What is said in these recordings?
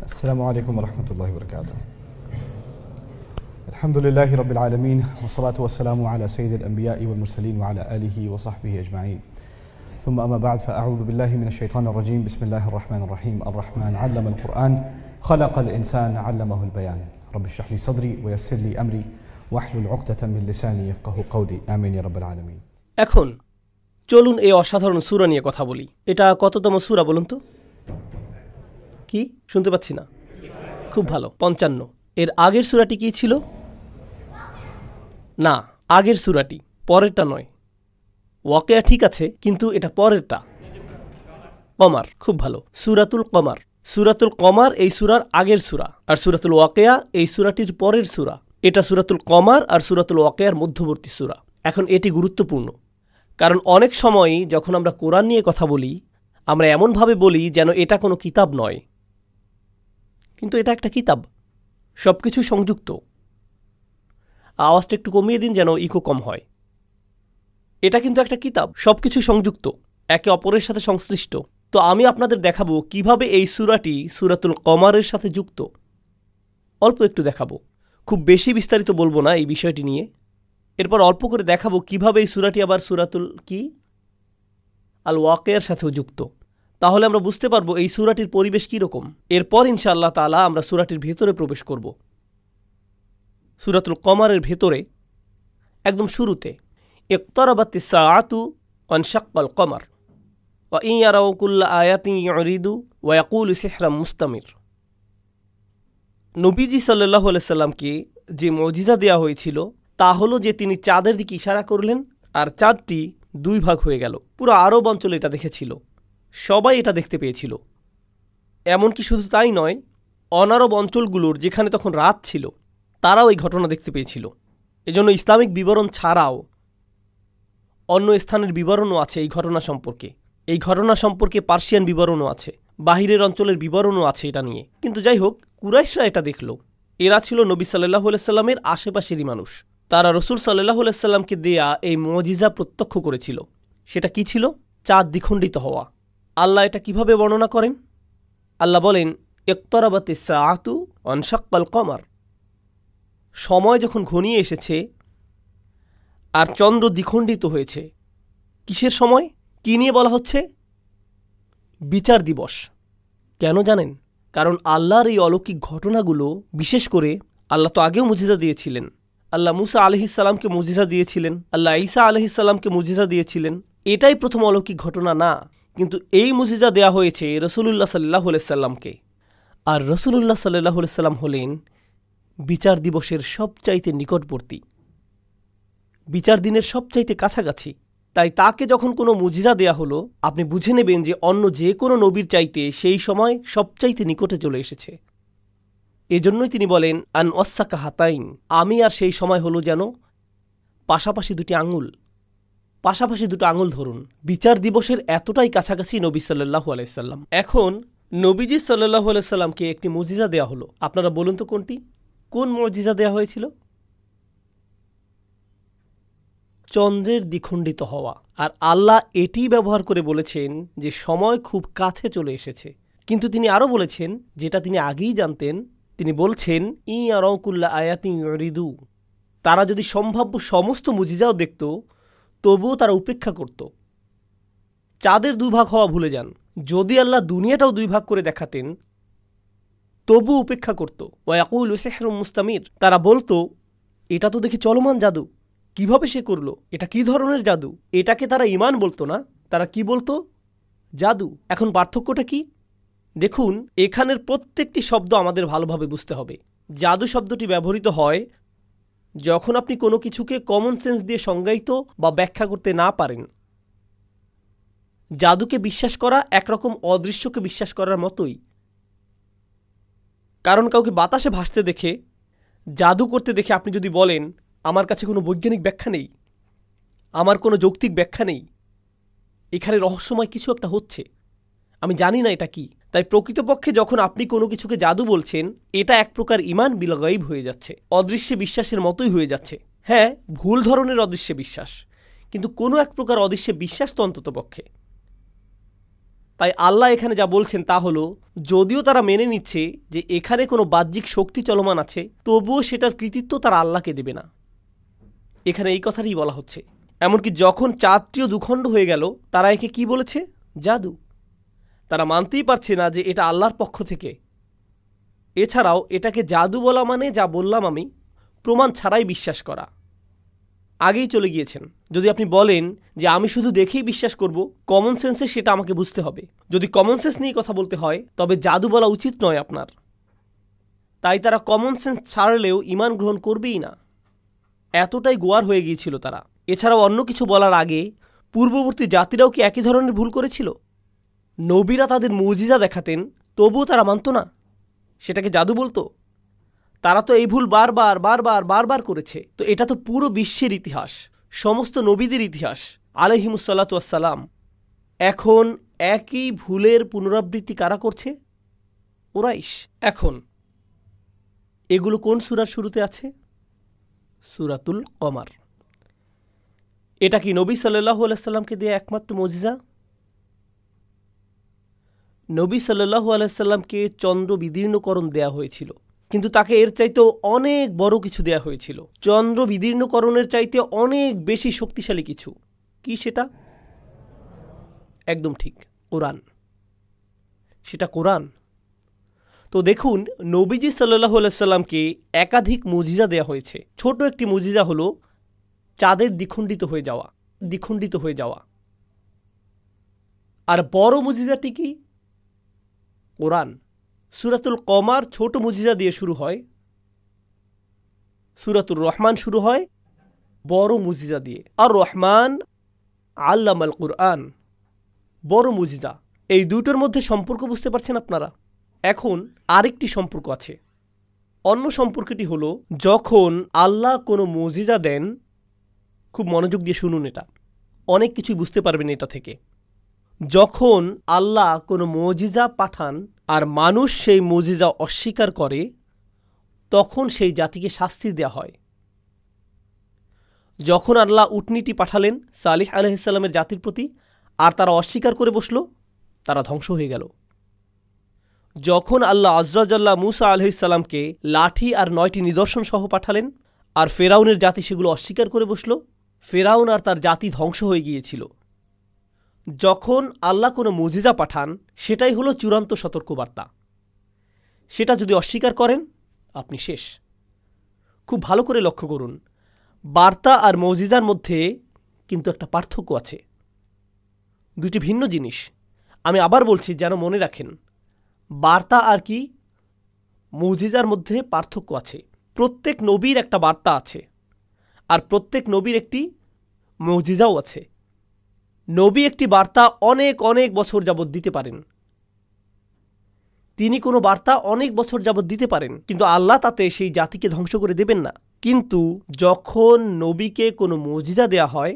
السلام عليكم ورحمة الله وبركاته. الحمد لله رب العالمين والصلاة والسلام على سيد الأنبياء والمرسلين وعلى آله وصحبه أجمعين. ثم أما بعد فأعوذ بالله من الشيطان الرجيم. بسم الله الرحمن الرحيم. الرحمن علم القرآن خلق الإنسان علمه البيان. رب اشرح لي صدري ويسر لي أمري واحلل عقدة من لساني يفقهوا قولي. آمين يا رب العالمين. এখন চলুন এই অসাধারণ সূরা নিয়ে কথা বলি। এটা কততম সূরা বলুন তো? কি শুনতে পাচ্ছি না? খুব ভালো, 55। এর আগের সূরাটি কি ছিল? না, আগের সূরাটি, পরেরটা নয়। ওয়াকিয়া ঠিক আছে, কিন্তু এটা পরেরটা। কমার, খুব ভালো, সূরাতুল কমার। সূরাতুল কমার এই সূরার আগের সূরা, আর সূরাতুল ওয়াকিয়া এই সূরাটির পরের সূরা। এটা সূরাতুল কমার আর সূরাতুল ওয়াকিয়ার মধ্যবর্তী সূরা। এখন এটি গুরুত্বপূর্ণ, কারণ অনেক সময়ই যখন আমরা কোরআন নিয়ে কথা বলি, আমরা এমনভাবে বলি যেন এটা কোনো কিতাব নয়, কিন্তু এটা একটা কিতাব, সব কিছু সংযুক্ত। আওয়াজটা একটু কমিয়ে দিন যেন ইকো কম হয়। এটা কিন্তু একটা কিতাব, সব কিছু সংযুক্ত, একে অপরের সাথে সংশ্লিষ্ট। তো আমি আপনাদের দেখাবো কিভাবে এই সূরাটি সূরাতুল কমারের সাথে যুক্ত। অল্প একটু দেখাবো, খুব বেশি বিস্তারিত বলবো না এই বিষয়টি নিয়ে। এরপর অল্প করে দেখাবো কিভাবে এই সূরাটি আবার সূরাতুল আল ওয়াকিয়ার সাথেও যুক্ত। তাহলে আমরা বুঝতে পারবো এই সূরাটির পরিবেশ কী রকম। এরপর ইনশাআল্লাহ তাআলা আমরা সূরাটির ভেতরে প্রবেশ করব। সূরাতুল কমারের ভেতরে একদম শুরুতে ইকতারাবাতিস সাআতু ওয়ানশাক্কাল কমার ওয়া ইন ইয়ারাউ কুল্লা আয়াতিন ইউরিদু ওয়া ইয়াকুলু সিহরাম মুস্তামির। নবীজি সাল্লাল্লাহু আলাইহি সাল্লামকে যে মুজিজা দেয়া হয়েছিল তা হলো যে তিনি চাঁদের দিকে ইশারা করলেন আর চাঁদটি দুই ভাগ হয়ে গেল। পুরো আরব অঞ্চল এটা দেখেছিল, সবাই এটা দেখতে পেয়েছিল। এমনকি শুধু তাই নয়, অনারব অঞ্চলগুলোর যেখানে তখন রাত ছিল তারাও এই ঘটনা দেখতে পেয়েছিল। এজন্য ইসলামিক বিবরণ ছাড়াও অন্য স্থানের বিবরণও আছে এই ঘটনা সম্পর্কে। এই ঘটনা সম্পর্কে পার্সিয়ান বিবরণও আছে, বাহিরের অঞ্চলের বিবরণও আছে এটা নিয়ে। কিন্তু যাই হোক, কুরাইশরা এটা দেখল। এরা ছিল নবী সাল্লাল্লাহু আলাইহি সাল্লামের আশেপাশেরই মানুষ। তারা রসুল সাল্লাল্লাহু আলাইহি সাল্লামকে দেয়া এই মুজিজা প্রত্যক্ষ করেছিল। সেটা কি ছিল? চাঁদ দ্বিখণ্ডিত হওয়া। আল্লাহ এটা কিভাবে বর্ণনা করেন? আল্লাহ বলেন, ইকতারাবাতিস সাআতু ওয়ানশাক্কাল কমার। সময় যখন ঘনিয়ে এসেছে আর চন্দ্র দ্বিখণ্ডিত হয়েছে। কিসের সময়? কি নিয়ে বলা হচ্ছে? বিচার দিবস। কেন জানেন? কারণ আল্লাহর এই অলৌকিক ঘটনাগুলো, বিশেষ করে আল্লাহ তো আগেও মুজিজা দিয়েছিলেন। আল্লাহ মুসা আলাইহিস সালামকে মুজিজা দিয়েছিলেন, আল্লাহ ঈসা আলাইহিস সালামকে মুজিজা দিয়েছিলেন। এটাই প্রথম অলৌকিক ঘটনা না, কিন্তু এই মুজিজা দেয়া হয়েছে রাসূলুল্লাহ সাল্লাল্লাহু আলাইহি সাল্লামকে। আর রাসূলুল্লাহ সাল্লাল্লাহু আলাইহি সাল্লাম হলেন বিচার দিবসের সবচাইতে নিকটবর্তী, বিচার দিনের সবচাইতে কাছাকাছি। তাই তাকে যখন কোনো মুজিজা দেয়া হলো, আপনি বুঝে নেবেন যে অন্য যে কোনো নবীর চাইতে সেই সময় সবচাইতে নিকটে চলে এসেছে। এজন্যই তিনি বলেন, আন ওয়াসাকা হাতাইন, আমি আর সেই সময় হলো যেন পাশাপাশি দুটি আঙুল, পাশাপাশি দুটো আঙুল ধরুন। বিচার দিবসের এতটাই কাছাকাছি নবী সাল্লাল্লাহু আলাইহি সাল্লাম। এখন নবীজি সাল্লাল্লাহু আলাইহি সাল্লামকে একটি মুজিজা দেয়া হলো। আপনারা বলুন তো কোনটি? কোন মুজিজা দেয়া হয়েছিল? চন্দ্রের দ্বিখণ্ডিত হওয়া। আর আল্লাহ এটি ব্যবহার করে বলেছেন যে সময় খুব কাছে চলে এসেছে। কিন্তু তিনি আরও বলেছেন, যেটা তিনি আগেই জানতেন, তিনি বলছেন, ই ইয়ারাউ কুল্লা আয়াতিন ইউরিদু। তারা যদি সম্ভাব্য সমস্ত মুজিজাও দেখত, তবুও তারা উপেক্ষা করত। চাঁদের দুভাগ হওয়া ভুলে যান, যদি আল্লাহ দুনিয়াটাও দুই ভাগ করে দেখাতেন তবু উপেক্ষা করত। ওয়া ইয়াকুলু সিহরুম মুস্তামির। তারা বলতো, এটা তো দেখি চলমান জাদু, কিভাবে সে করলো? এটা কি ধরনের জাদু? এটাকে তারা ঈমান বলতো না, তারা কি বলতো? জাদু। এখন পার্থক্যটা কি? দেখুন, এখানের প্রত্যেকটি শব্দ আমাদের ভালোভাবে বুঝতে হবে। জাদু শব্দটি ব্যবহৃত হয় যখন আপনি কোনো কিছুকে কমন সেন্স দিয়ে সংজ্ঞায়িত বা ব্যাখ্যা করতে না পারেন। জাদুকে বিশ্বাস করা একরকম অদৃশ্যকে বিশ্বাস করার মতোই। কারণ কাউকে বাতাসে ভাসতে দেখে, জাদু করতে দেখে আপনি যদি বলেন, আমার কাছে কোনো বৈজ্ঞানিক ব্যাখ্যা নেই, আমার কোনো যৌক্তিক ব্যাখ্যা নেই, এখানে রহস্যময় কিছু একটা হচ্ছে, আমি জানি না এটা কি। তাই প্রকৃতপক্ষে যখন আপনি কোনো কিছুকে জাদু বলছেন, এটা এক প্রকার ঈমান বিল গায়ব হয়ে যাচ্ছে, অদৃশ্যে বিশ্বাসের মতোই হয়ে যাচ্ছে। হ্যাঁ, ভুল ধরনের অদৃশ্যে বিশ্বাস, কিন্তু কোনো এক প্রকার অদৃশ্যে বিশ্বাস তো অন্তত পক্ষে। তাই আল্লাহ এখানে যা বলছেন তা হলো, যদিও তারা মেনে নিচ্ছে যে এখানে কোনো বাহ্যিক শক্তি চলমান আছে, তবুও সেটার কৃতিত্ব তারা আল্লাহকে দেবে না। এখানে এই কথাটাই বলা হচ্ছে। এমনকি যখন চাঁদটিও দুখণ্ড হয়ে গেল, তারা একে কি বলেছে? জাদু। তারা মানতেই পারছে না যে এটা আল্লাহর পক্ষ থেকে। এছাড়াও এটাকে জাদু বলা মানে, যা বললাম আমি, প্রমাণ ছাড়াই বিশ্বাস করা। আগেই চলে গিয়েছেন। যদি আপনি বলেন যে আমি শুধু দেখেই বিশ্বাস করব, কমন সেন্সে সেটা আমাকে বুঝতে হবে। যদি কমন সেন্স নিয়ে কথা বলতে হয়, তবে জাদু বলা উচিত নয় আপনার। তাই তারা কমন সেন্স ছাড়লেও ঈমান গ্রহণ করবেই না। এতটাই গোয়ার হয়ে গিয়েছিল তারা। এছাড়াও অন্য কিছু বলার আগে পূর্ববর্তী জাতিরাও কি একই ধরনের ভুল করেছিল? নবীরা তাদের মুজিজা দেখাতেন, তবুও তারা মানত না, সেটাকে জাদু বলতো। তারা তো এই ভুল বারবার বারবার বারবার করেছে। তো এটা তো পুরো বিশ্বের ইতিহাস, সমস্ত নবীদের ইতিহাস আলাইহিমুসসালাতু ওয়াসসালাম। এখন একই ভুলের পুনরাবৃত্তি কারা করছে? কুরাইশ। এখন এগুলো কোন সূরার শুরুতে আছে? সূরাতুল কমার। এটা কি নবী সাল্লাল্লাহু আলাইহি সাল্লামকে দেয়া একমাত্র মুজিজা? নবী সাল্লাল্লাহু আলাইহি সাল্লামকে চন্দ্র বিদীর্ণকরণ দেয়া হয়েছিল, কিন্তু তাকে এর চাইতেও অনেক বড় কিছু দেয়া হয়েছিল। চন্দ্র বিদীর্ণকরণের চাইতে অনেক বেশি শক্তিশালী কিছু। কি সেটা? একদম ঠিক, কোরআন। সেটা কোরআন। তো দেখুন, নবীজি সাল্লাল্লাহু আলাইহি সাল্লামকে একাধিক মুজিজা দেয়া হয়েছে। ছোট একটি মুজিজা হলো চাঁদের দ্বিখণ্ডিত হয়ে যাওয়া। আর বড় মুজিজাটি কি? কোরআন। সূরাতুল কমার ছোট মুজিজা দিয়ে শুরু হয়, সূরাতুর রহমান শুরু হয় বড় মুজিজা দিয়ে। আর রহমান আল্লামাল কুরআন, বড় মুজিজা। এই দুটোর মধ্যে সম্পর্ক বুঝতে পারছেন আপনারা? এখন আরেকটি সম্পর্ক আছে। অন্য সম্পর্কটি হলো, যখন আল্লাহ কোনো মুজিজা দেন, খুব মনোযোগ দিয়ে শুনুন, এটা অনেক কিছুই বুঝতে পারবেন এটা থেকে। যখন আল্লাহ কোনো মুজিজা পাঠান আর মানুষ সেই মুজিজা অস্বীকার করে, তখন সেই জাতিকে শাস্তি দেয়া হয়। যখন আল্লাহ উটনীটি পাঠালেন সালিহ আলাইহিস সালামের জাতির প্রতি, আর তারা অস্বীকার করে বসল, তারা ধ্বংস হয়ে গেল। যখন আল্লাহ আযজা জাল্লা মূসা আলাইহিস সালামকে লাঠি আর 9টি নিদর্শন সহ পাঠালেন, আর ফেরাউনের জাতি সেগুলো অস্বীকার করে বসল, ফেরাউন আর তার জাতি ধ্বংস হয়ে গিয়েছিল। যখন আল্লাহ কোনো মুজিজা পাঠান, সেটাই হলো চূড়ান্ত সতর্কবার্তা। সেটা যদি অস্বীকার করেন, আপনি শেষ। খুব ভালো করে লক্ষ্য করুন, বার্তা আর মুজিজার মধ্যে কিন্তু একটা পার্থক্য আছে। দুটি ভিন্ন জিনিস। আমি আবার বলছি, যেন মনে রাখেন, বার্তা আর কি মুজিজার মধ্যে পার্থক্য আছে। প্রত্যেক নবীর একটা বার্তা আছে, আর প্রত্যেক নবীর একটি মুজিজাও আছে। নবী একটি বার্তা অনেক অনেক বছর যাবৎ দিতে পারেন, তিনি কোনো বার্তা অনেক বছর যাবৎ দিতে পারেন, কিন্তু আল্লাহ তাতে সেই জাতিকে ধ্বংস করে দেবেন না। কিন্তু যখন নবীকে কোনো মুজিজা দেয়া হয়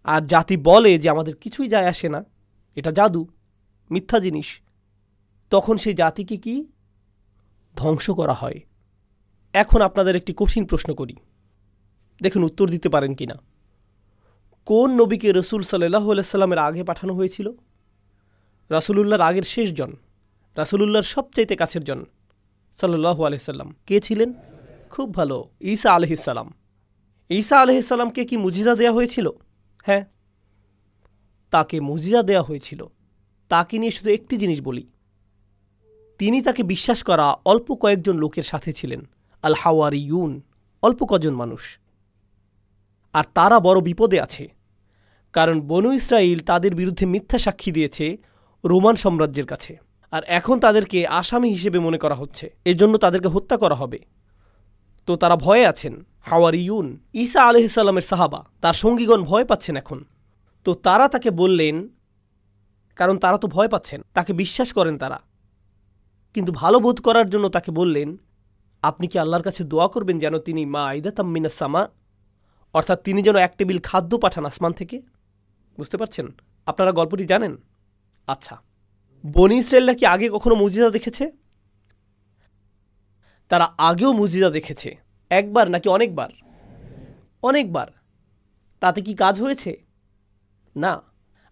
আর জাতি বলে যে আমাদের কিছুই যায় আসে না, এটা জাদু, মিথ্যা জিনিস, তখন সেই জাতিকে কি ধ্বংস করা হয়। এখন আপনাদের একটি কঠিন প্রশ্ন করি, দেখুন উত্তর দিতে পারেন কিনা। কোন নবীকে রসুল সাল্লাল্লাহু আলাইহি সাল্লামের আগে পাঠানো হয়েছিল? রাসূলুল্লাহর আগের শেষজন, রাসূলুল্লাহর সবচাইতে কাছের জন সাল্লাল্লাহু আলাইহি সাল্লাম কে ছিলেন? খুব ভালো, ঈসা আলাইহিস সালাম। ঈসা আলাইহিস সালামকে কি মুজিজা দেয়া হয়েছিল? হ্যাঁ, তাকে মুজিজা দেয়া হয়েছিল। তাকে নিয়ে শুধু একটি জিনিস বলি, তিনি তাকে বিশ্বাস করা অল্প কয়েকজন লোকের সাথে ছিলেন, আল হাওয়ারিয়ুন, অল্প কজন মানুষ। আর তারা বড় বিপদে আছে, কারণ বনু ইসরাইল তাদের বিরুদ্ধে মিথ্যা সাক্ষী দিয়েছে রোমান সাম্রাজ্যের কাছে, আর এখন তাদেরকে আসামি হিসেবে মনে করা হচ্ছে, এজন্য তাদেরকে হত্যা করা হবে। তো তারা ভয়ে আছেন। হাওয়ারিয়ুন, ঈসা আলাইহিস সালামের সাহাবা, তার সঙ্গীগণ ভয় পাচ্ছেন এখন। তো তারা তাকে বললেন, কারণ তারা তো ভয় পাচ্ছেন, তাকে বিশ্বাস করেন তারা, কিন্তু ভালো বোধ করার জন্য তাকে বললেন, আপনি কি আল্লাহর কাছে দোয়া করবেন যেন তিনি মাইদাতাম মিনাস সামা, অর্থাৎ তিনি যেন এক টেবিল খাদ্য পাঠান আসমান থেকে। বুঝতে পারছেন? আপনারা গল্পটি জানেন? আচ্ছা, বনি ইসরায়েলরা কি আগে কখনো মুজিজা দেখেছে? তারা আগেও মুজিজা দেখেছে। একবার নাকি অনেকবার? অনেকবার। তাতে কি কাজ হয়েছে? না।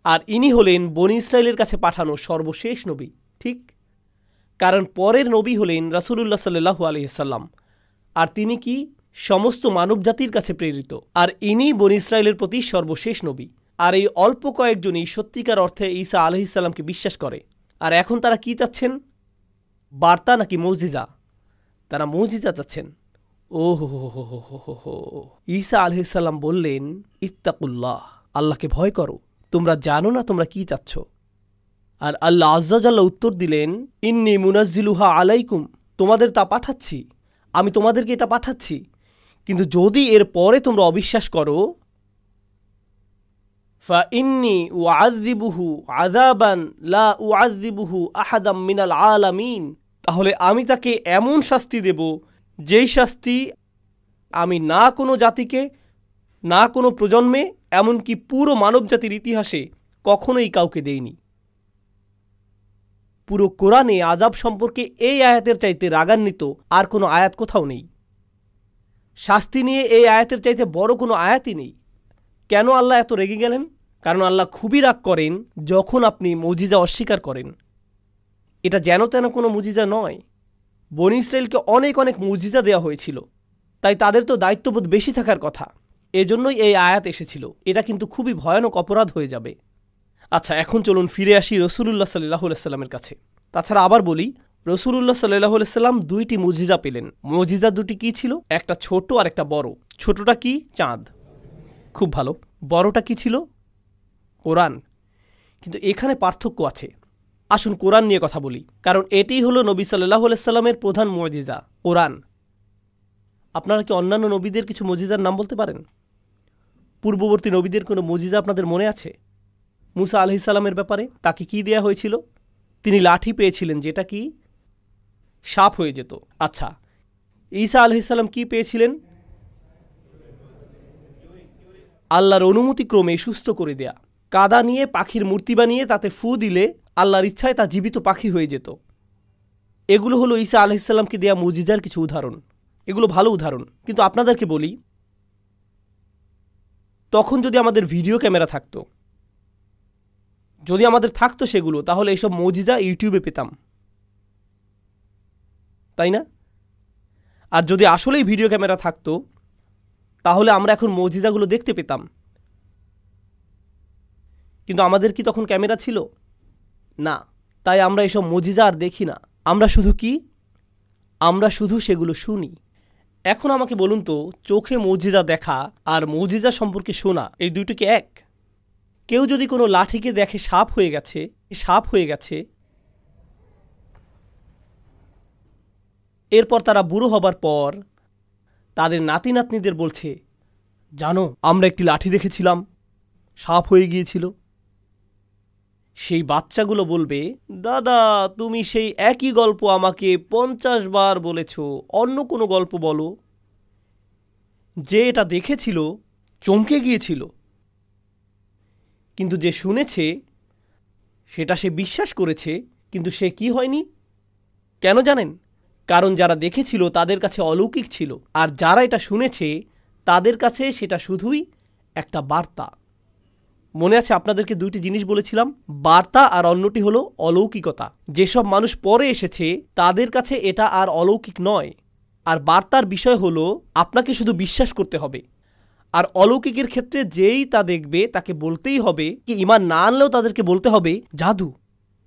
আর ইনি হলেন বনী ইসরায়েলের কাছে পাঠানো সর্বশেষ নবী। ঠিক, কারণ পরের নবী হলেন রাসূলুল্লাহ সাল্লাল্লাহু আলাইহি সাল্লাম, আর তিনি কি সমস্ত মানবজাতির কাছে প্রেরিত, আর ইনি বনী ইসরায়েলের প্রতি সর্বশেষ নবী। আর এই অল্প কয়েকজনই সত্যিকার অর্থে ঈসা আলাইহিস সালামকে বিশ্বাস করে। আর এখন তারা কি চাচ্ছেন? বার্তা নাকি মুজিজা? তারা মুজিজা চাচ্ছেন। ও হো হো হো হো হো হো। ঈসা আলাইহিস সালাম বললেন, ইত্তাকুল্লাহ, আল্লাহকে ভয় করো, তোমরা জানো না তোমরা কি চাচ্ছ। আর আল্লাহ আজ্জা জাল্লা উত্তর দিলেন, ইন্নী মুনাজ্জিলুহা আলাইকুম, তোমাদের তা পাঠাচ্ছি, আমি তোমাদেরকে এটা পাঠাচ্ছি, কিন্তু যদি এর পরে তোমরা অবিশ্বাস করো, ফা ইন্নী উআযযিবুহু আযাবান লা উআযযিবুহু আহাদাম মিনাল আলামিন, তাহলে আমি তাকে এমন শাস্তি দেব যেই শাস্তি আমি না কোনো জাতিকে, না কোনো প্রজন্মে, এমনকি পুরো মানবজাতির ইতিহাসে কখনোই কাউকে দেইনি। পুরো কোরআনে আযাব সম্পর্কে এই আয়াতের চাইতে রাগান্বিত আর কোনো আয়াত কোথাও নেই। শাস্তি নিয়ে এই আয়াতের চাইতে বড় কোনো আয়াতই নেই। কেন আল্লাহ এত রেগে গেলেন? কারণ আল্লাহ খুবই রাগ করেন যখন আপনি মুজিজা অস্বীকার করেন। এটা যেন তেন কোনো মুজিজা নয়। বনী ইসরায়েলকে অনেক অনেক মুজিজা দেওয়া হয়েছিল, তাই তাদের তো দায়িত্ববোধ বেশি থাকার কথা। এজন্যই এই আয়াত এসেছিল। এটা কিন্তু খুবই ভয়ানক অপরাধ হয়ে যাবে। আচ্ছা, এখন চলুন ফিরে আসি রসুলুল্লাহ সাল্লাল্লাহু আলাইহি সাল্লামের কাছে। তাছাড়া আবার বলি, রসুলুল্লাহ সাল্লাল্লাহু আলাইহি সাল্লাম দুইটি মুজিজা পেলেন। মুজিজা দুটি কি ছিল? একটা ছোট আর একটা বড়। ছোটটা কি? চাঁদ। খুব ভালো। বড়টা কি ছিল? কোরআন। কিন্তু এখানে পার্থক্য আছে। আসুন কোরআন নিয়ে কথা বলি, কারণ এটিই হলো নবী সাল্লাল্লাহু আলাইহি সাল্লামের প্রধান মুজিজা, কোরআন। আপনারা কি অন্যান্য নবীদের কিছু মুজিজার নাম বলতে পারেন? পূর্ববর্তী নবীদের কোনো মুজিজা আপনাদের মনে আছে? মুসা আলাইহিস সালামের ব্যাপারে তাকে কি দেয়া হয়েছিল? তিনি লাঠি পেয়েছিলেন, যেটা কি সাপ হয়ে যেত। আচ্ছা, ঈসা আলাইহিস সালাম কি পেয়েছিলেন? আল্লাহর অনুমতিক্রমে সুস্থ করে দেয়া। কাদা নিয়ে পাখির মূর্তি বানিয়ে তাতে ফু দিলে আল্লাহর ইচ্ছায় তা জীবিত পাখি হয়ে যেত। এগুলো হলো ঈসা আলাইহিস সালামকে দেয়া মুজিজার কিছু উদাহরণ। এগুলো ভালো উদাহরণ। কিন্তু আপনাদেরকে বলি, তখন যদি আমাদের ভিডিও ক্যামেরা থাকতো, যদি আমাদের থাকতো সেগুলো, তাহলে এইসব মুজিজা ইউটিউবে পেতাম, তাই না? আর যদি আসলেই ভিডিও ক্যামেরা থাকতো, তাহলে আমরা এখন মুজিজাগুলো দেখতে পেতাম। কিন্তু আমাদের কি তখন ক্যামেরা ছিল? না। তাই আমরা এসব মুজিজা আর দেখি না। আমরা শুধু কি? আমরা শুধু সেগুলো শুনি। এখন আমাকে বলুন তো, চোখে মুজিজা দেখা আর মুজিজা সম্পর্কে শোনা, এই দুইটি কি এক? কেউ যদি কোনো লাঠিকে দেখে সাপ হয়ে গেছে, সাপ হয়ে গেছে, এরপর তারা বুড়ো হবার পর তাদের নাতি নাতনিদের বলছে, জানো আমরা একটি লাঠি দেখেছিলাম, সাপ হয়ে গিয়েছিল। সেই বাচ্চাগুলো বলবে, দাদা তুমি সেই একই গল্প আমাকে 50 বার বলেছ, অন্য কোনো গল্প বলো। যে এটা দেখেছিল চমকে গিয়েছিল, কিন্তু যে শুনেছে সেটা সে বিশ্বাস করেছে, কিন্তু সে কি হয়নি? কেন জানেন? কারণ যারা দেখেছিল তাদের কাছে অলৌকিক ছিল, আর যারা এটা শুনেছে তাদের কাছে সেটা শুধুই একটা বার্তা। মনে আছে আপনাদেরকে দুইটি জিনিস বলেছিলাম, বার্তা আর অন্যটি হলো অলৌকিকতা। যেসব মানুষ পরে এসেছে তাদের কাছে এটা আর অলৌকিক নয়। আর বার্তার বিষয় হলো আপনাকে শুধু বিশ্বাস করতে হবে। আর অলৌকিকের ক্ষেত্রে যেই তা দেখবে তাকে বলতেই হবে, কি ঈমান না আনলেও তাদেরকে বলতে হবে জাদু।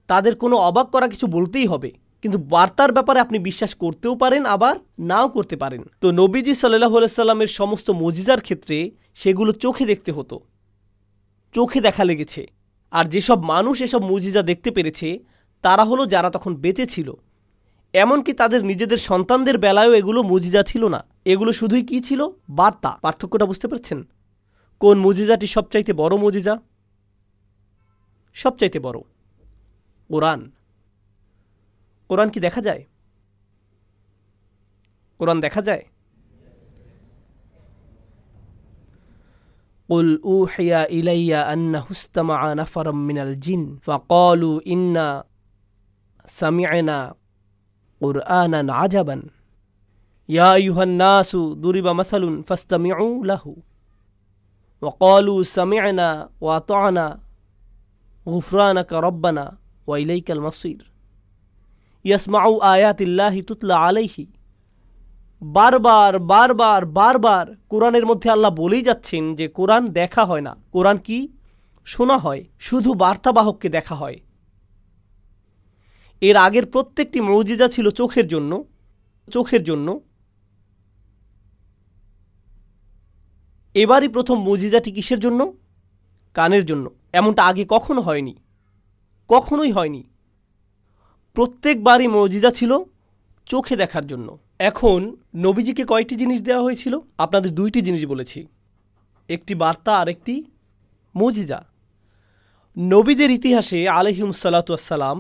তাদের কোনো অবাক করা কিছু বলতেই হবে। কিন্তু বার্তার ব্যাপারে আপনি বিশ্বাস করতেও পারেন, আবার নাও করতে পারেন। তো নবীজি সাল্লাল্লাহু আলাইহি সাল্লামের সমস্ত মুজিজার ক্ষেত্রে সেগুলো চোখে দেখতে হতো, চোখে দেখা লেগেছে। আর যেসব মানুষ এসব মুজিজা দেখতে পেরেছে তারা হলো যারা তখন বেঁচে ছিল। এমনকি তাদের নিজেদের সন্তানদের বেলায়ও এগুলো মুজিজা ছিল না, এগুলো শুধুই কি ছিল? বার্তা। পার্থক্যটা বুঝতে পারছেন? কোন মুজিজাটি সবচাইতে বড় মুজিজা? সবচাইতে বড় কোরআন। কোরআন কি দেখা যায়? কোরআন দেখা যায়? قل أوحي إلي أنه استمع نفر من الجن فقالوا إنا سمعنا قرآنا عجبا يا أيها الناس ضرب مثل فاستمعوا له وقالوا سمعنا وأطعنا গুফরানাকা রব্বানা ওয়া ইলাইকাল মাসির, ইয়াসমাউ আয়াতিল্লাহি তুতলা আলাইহি। বারবার বারবার বারবার কোরআনের মধ্যে আল্লাহ বলেই যাচ্ছেন যে কোরআন দেখা হয় না, কোরআন কি শোনা হয়, শুধু বার্তাবাহককে দেখা হয়। এর আগের প্রত্যেকটি মুজিজা ছিল চোখের জন্য, চোখের জন্য। এবারই প্রথম মুজিজাটি কিসের জন্য? কানের জন্য। এমনটা আগে কখনো হয়নি, কখনোই হয়নি। প্রত্যেকবারই মুজিজা ছিল চোখে দেখার জন্য। এখন নবীজিকে কয়টি জিনিস দেওয়া হয়েছিল? আপনাদের দুইটি জিনিস বলেছি, একটি বার্তা আর একটি মুজিজা। নবীদের ইতিহাসে আলাইহিমুস সালাতু ওয়াস সালাম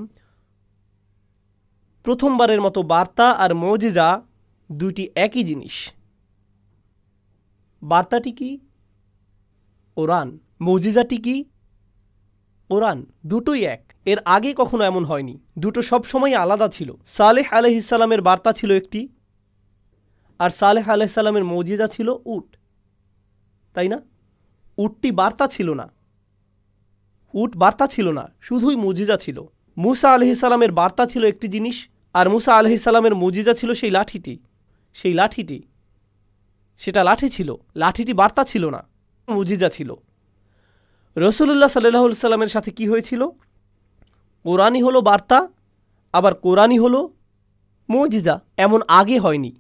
প্রথমবারের মতো বার্তা আর মুজিজা দুইটি একই জিনিস। বার্তাটি কি? কোরআন। মুজিজাটি কি? কোরআন। দুটোই এক। এর আগে কখনো এমন হয়নি, দুটো সবসময় আলাদা ছিল। সালেহ আলাইহিস সালামের বার্তা ছিল একটি, আর সালেহ আলাইহিস সালামের মুজিজা ছিল উট, তাই না? উটটি বার্তা ছিল না, উট বার্তা ছিল না, শুধুই মুজিজা ছিল। মুসা আলাইহিস সালামের বার্তা ছিল একটি জিনিস, আর মুসা আলাইহিস সালামের মুজিজা ছিল সেই লাঠিটি, সেই লাঠিটি, সেটা লাঠি ছিল, লাঠিটি বার্তা ছিল না, মুজিজা ছিল। রাসূলুল্লাহ সাল্লাল্লাহু আলাইহি সাল্লামের সাথে কি হয়েছিল? কোরআনই হলো বার্তা, আবার কোরআনই হলো মুজিজা। এমন আগে হয়নি।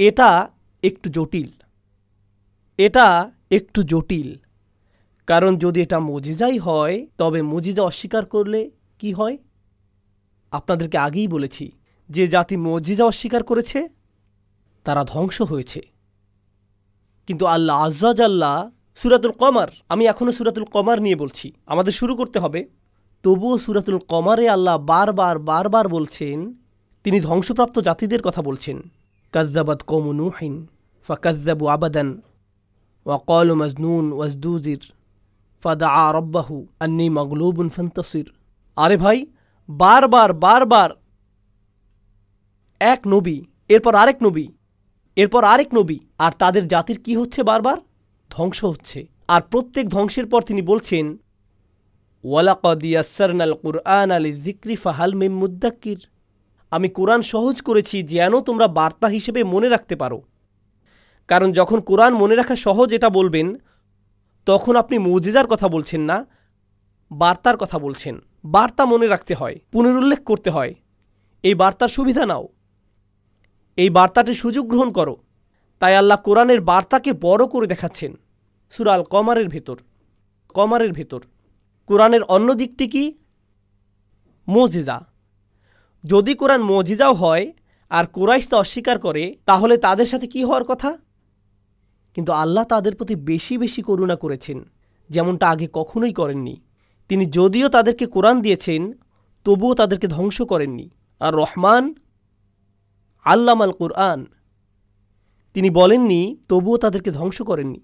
এটা একটু জটিল, এটা একটু জটিল। কারণ যদি এটা মুজিজাই হয়, তবে মুজিজা অস্বীকার করলে কি হয়? আপনাদেরকে আগেই বলেছি, যে জাতি মুজিজা অস্বীকার করেছে তারা ধ্বংস হয়েছে। কিন্তু আল্লাহ আজ্জা জাল্লা সূরাতুল কমার, আমি এখনও সূরাতুল কমার নিয়ে বলছি, আমাদের শুরু করতে হবে। তবুও সূরাতুল কমারে আল্লাহ বারবার বারবার বলছেন, তিনি ধ্বংসপ্রাপ্ত জাতিদের কথা বলছেন। কাযযাবাত কওমু নূহিন ফাকাযযাবু আবাদান ওয়া ক্বালু মাজনুন ওয়াজদুজির ফাদাআ রাব্বাহু আন্নী মাগলুবুন ফান্তাসির। আরে ভাই, বারবার বারবার এক নবী, এরপর আরেক নবী, এরপর আরেক নবী, আর তাদের জাতির কি হচ্ছে? বারবার ধ্বংস হচ্ছে। আর প্রত্যেক ধ্বংসের পর তিনি বলছেন, ওয়ালাকাদ ইয়াসসারনাল কুরআনা লিযিকরি ফাহাল মিন মুদ্দাক্কির। আমি কোরআন সহজ করেছি যেন তোমরা বার্তা হিসেবে মনে রাখতে পারো। কারণ যখন কোরআন মনে রাখা সহজ এটা বলবেন, তখন আপনি মুজিজার কথা বলছেন না, বার্তার কথা বলছেন। বার্তা মনে রাখতে হয়, পুনরুল্লেখ করতে হয়। এই বার্তার সুবিধা নাও, এই বার্তাটির সুযোগ গ্রহণ করো। তাই আল্লাহ কোরআনের বার্তাকে বড় করে দেখাচ্ছেন সূরা আল কমারের ভেতর। কমারের ভেতর কোরআনের অন্য দিকটি কি? মুজিজা। যদি কোরআন মুজিজাও হয় আর কুরাইশ তা অস্বীকার করে, তাহলে তাদের সাথে কি হওয়ার কথা? কিন্তু আল্লাহ তাদের প্রতি বেশি বেশি করুণা করেছেন, যেমনটা আগে কখনোই করেননি। তিনি যদিও তাদেরকে কোরআন দিয়েছেন, তবুও তাদেরকে ধ্বংস করেননি। আর রহমান আল্লামাল কুরআন, তিনি বলেননি তবুও তাদেরকে ধ্বংস করেননি।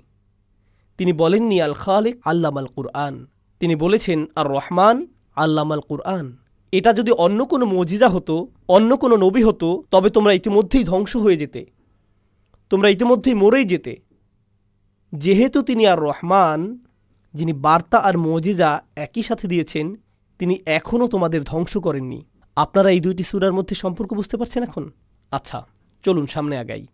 তিনি বলেননি আল খালিক আল্লামাল কুরআন, তিনি বলেছেন আর রহমান আল্লামাল কুরআন। এটা যদি অন্য কোনো মুজিজা হতো, অন্য কোনো নবী হতো, তবে তোমরা ইতিমধ্যেই ধ্বংস হয়ে যেতে, তোমরা ইতিমধ্যেই মরেই যেতে। যেহেতু তিনি আর রহমান, যিনি বার্তা আর মুজিজা একই সাথে দিয়েছেন, তিনি এখনও তোমাদের ধ্বংস করেননি। আপনারা এই দুইটি সূরার মধ্যে সম্পর্ক বুঝতে পারছেন এখন? আচ্ছা, চলুন সামনে আগাই।